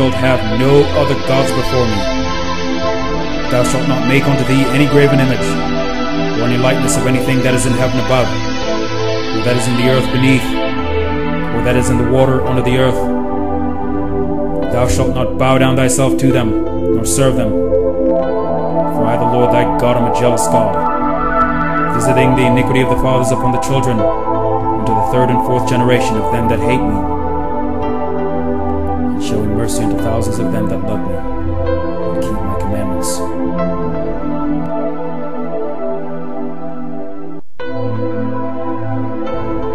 shalt have no other gods before me. Thou shalt not make unto thee any graven image, or any likeness of anything that is in heaven above, or that is in the earth beneath, or that is in the water under the earth. Thou shalt not bow down thyself to them, nor serve them. For I, the Lord thy God, am a jealous God, visiting the iniquity of the fathers upon the children, unto the third and fourth generation of them that hate me, and showing mercy unto thousands of them that love me, and keep my commandments.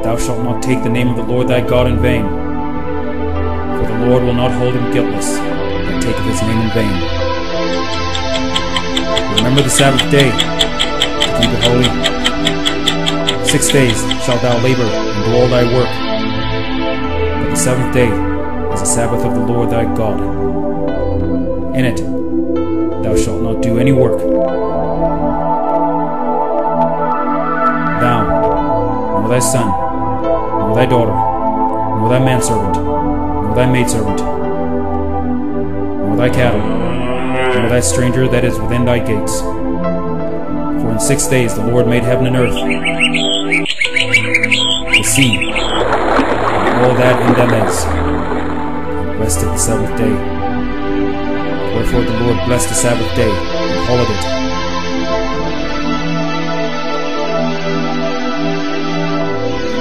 Thou shalt not take the name of the Lord thy God in vain, for the Lord will not hold him guiltless that taketh his name in vain. Remember the Sabbath day, to keep it holy. 6 days shalt thou labor and do all thy work, but the seventh day is the Sabbath of the Lord thy God. In it thou shalt not do any work, thou, nor thy son, nor thy daughter, nor thy manservant, nor thy maidservant, nor thy cattle, nor thy stranger that is within thy gates. For in 6 days the Lord made heaven and earth, the sea, and all that in them is, and rested the seventh day. Wherefore the Lord blessed the Sabbath day, and hallowed it.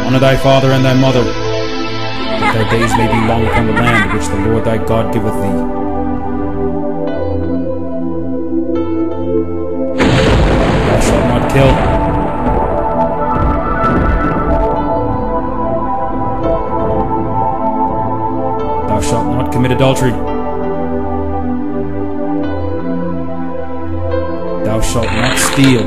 Honor thy father and thy mother, that thy days may be long upon the land which the Lord thy God giveth thee. Thou shalt not kill. Thou shalt not commit adultery. Thou shalt not steal.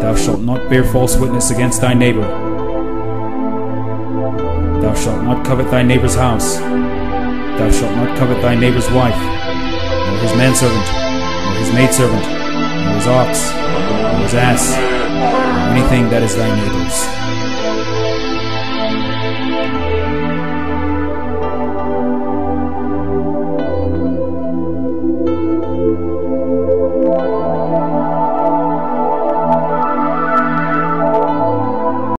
Thou shalt not bear false witness against thy neighbor. Thou shalt not covet thy neighbor's house. Thou shalt not covet thy neighbor's wife, nor his manservant, nor his maidservant, nor his ox, nor his ass, nor anything that is thy neighbor's.